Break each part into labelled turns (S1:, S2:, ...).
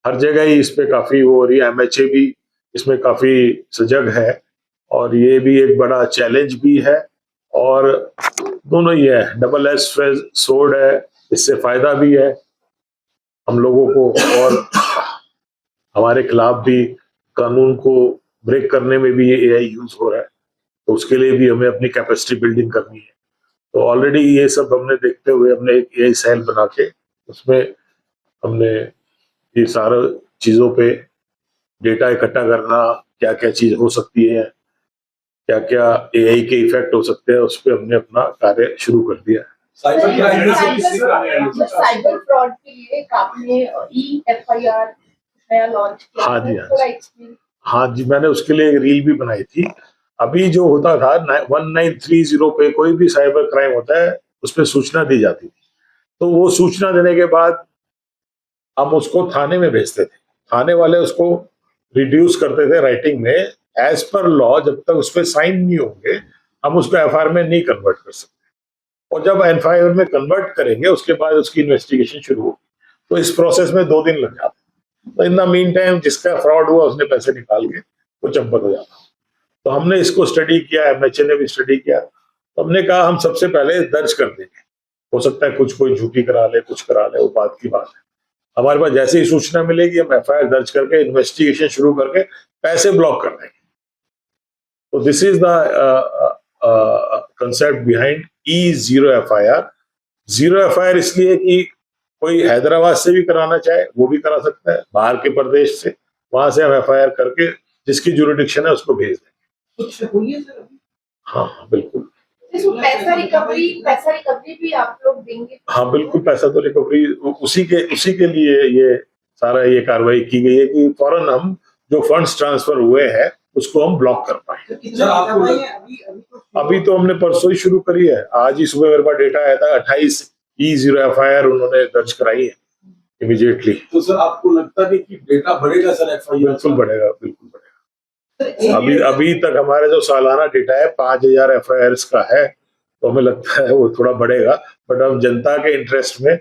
S1: हर जगह ही इस पे काफी वो हो रही है। एमएचए भी इसमें काफी सजग है और ये भी एक बड़ा चैलेंज भी है। और दोनों ही है, डबल एज सोर्ड है। इससे फायदा भी है हम लोगों को और हमारे खिलाफ भी कानून को ब्रेक करने में भी ये एआई यूज हो रहा है। तो उसके लिए भी हमें अपनी कैपेसिटी बिल्डिंग करनी है। तो ऑलरेडी ये सब हमने देखते हुए हमने एक एआई सेल बना के उसमें हमने ये सारा चीजों पे डेटा इकट्ठा करना, क्या क्या चीज हो सकती है, क्या क्या एआई के इफेक्ट हो सकते हैं, उस पर हमने अपना कार्य शुरू कर दिया है।
S2: साइबर फ्रॉड के लिए आपने ई-एफआईआर नया लॉन्च किया।
S1: हाँ जी, हाँ जी, मैंने उसके लिए एक रील भी बनाई थी। अभी जो होता था 1930 पे कोई भी साइबर क्राइम होता है उस पर सूचना दी जाती थी। तो वो सूचना देने के बाद हम उसको थाने में भेजते थे। थाने वाले उसको रिड्यूस करते थे राइटिंग में। एज पर लॉ जब तक उस पर साइन नहीं होंगे हम उसको एफआईआर में नहीं कन्वर्ट कर सकते। और जब एफआईआर में कन्वर्ट करेंगे उसके बाद उसकी इन्वेस्टिगेशन शुरू होगी। तो इस प्रोसेस में 2 दिन लग जाते। तो इन द मीन टाइम जिसका फ्रॉड हुआ उसने पैसे निकाल के वो चंपत हो जाता। तो हमने इसको स्टडी किया, एमएचए ने भी स्टडी किया। तो हमने कहा हम सबसे पहले दर्ज कर देंगे। हो सकता है कुछ कोई झूठी करा ले, कुछ करा ले, वो बात की बात है। हमारे पास जैसे ही सूचना मिलेगी हम एफआईआर दर्ज करके इन्वेस्टिगेशन शुरू करके पैसे ब्लॉक कर देंगे। तो this is the concept behind E0 FIR। 0 FIR इसलिए कि कोई हैदराबाद से भी कराना चाहे वो भी करा सकता है, बाहर के प्रदेश से, वहां से हम एफआईआर करके जिसकी जुरिडिक्शन है उसको भेज देंगे।
S2: कुछ हुई है सर?
S1: हाँ बिल्कुल।
S2: पैसा रिकवरी भी आप लोग देंगे?
S1: हाँ बिल्कुल, पैसा तो रिकवरी उसी के लिए ये सारा ये कार्रवाई की गई है कि फौरन हम जो फंड्स ट्रांसफर हुए हैं उसको हम ब्लॉक कर पाए। अभी तो हमने परसों ही शुरू करी है। आज ही सुबह मेरे पास डेटा आया था 28 E0 FIR उन्होंने दर्ज कराई है इमीडिएटली।
S3: तो सर आपको लगता है कि डेटा बढ़ेगा सर एफआईआर?
S1: बिल्कुल बढ़ेगा, बिल्कुल बढ़ेगा। अभी तक हमारा जो सालाना डेटा है 5000 FIR का है। तो हमें लगता है वो थोड़ा बढ़ेगा, बट हम जनता के इंटरेस्ट में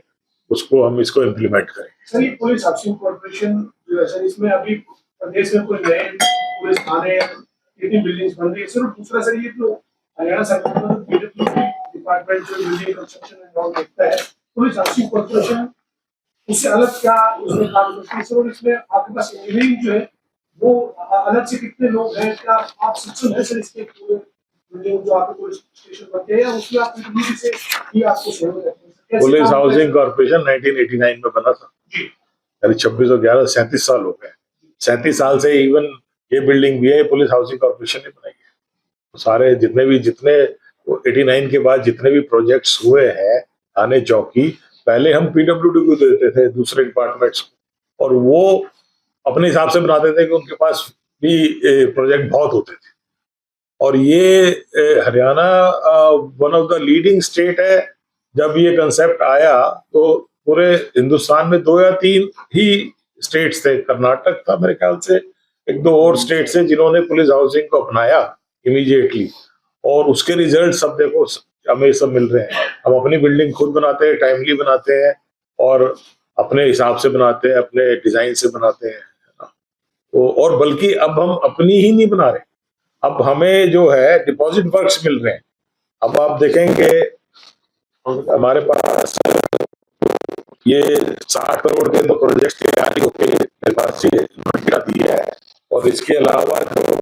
S1: उसको हम इसको इम्प्लीमेंट करेंगे।
S4: सर ये पुलिस हाउसिंग कॉर्पोरेशन जो है सर, इसमें अभी प्रदेश में कोई नए पुलिस थाने कितनी बिल्डिंग्स बन रही है सर? दूसरा सर ये तो हरियाणा सरकार का पीडब्ल्यूडी डिपार्टमेंट जो बिल्डिंग कंस्ट्रक्शन एंड ऑल देखता है, पुलिस हाउसिंग कॉर्पोरेशन उससे अलग क्या उसमें काम करती है सर? और इसमें आपके पास इंजीनियरिंग जो है वो अलग से कितने लोग हैं? क्या आप सक्षम है सर इसके पूरे बिल्डिंग जो आपके पुलिस स्टेशन बनते हैं उसमें आप पीडब्ल्यूडी से ही आपको सहयोग करते हैं?
S1: पुलिस हाउसिंग कॉर्पोरेशन 1989 में बना था। यानी 26 और 11 37 साल हो गए। 37 साल से इवन ये बिल्डिंग भी है पुलिस हाउसिंग कॉर्पोरेशन ने बनाई है। तो सारे जितने 89 के बाद जितने भी प्रोजेक्ट्स हुए हैं थाने चौकी, पहले हम पीडब्ल्यूडी को देते थे, दूसरे डिपार्टमेंट्स को, और वो अपने हिसाब से बनाते थे कि उनके पास भी प्रोजेक्ट बहुत होते थे। और ये Haryana one of the leading state है। जब ये कंसेप्ट आया तो पूरे हिंदुस्तान में 2 या 3 ही स्टेट्स थे, कर्नाटक था मेरे ख्याल से, 1-2 और स्टेट्स थे जिन्होंने पुलिस हाउसिंग को अपनाया इमीडिएटली। और उसके रिजल्ट सब देखो हमें सब मिल रहे हैं। हम अपनी बिल्डिंग खुद बनाते हैं, टाइमली बनाते हैं और अपने हिसाब से बनाते हैं, अपने डिजाइन से बनाते हैं। तो और बल्कि अब हम अपनी ही नहीं बना रहे, अब हमें जो है डिपॉजिट वर्क्स मिल रहे हैं। अब आप देखेंगे हमारे पास ये 60 करोड़ के तो प्रोजेक्ट के तैयारी होके मेरे पास ये दी है। और इसके अलावा जो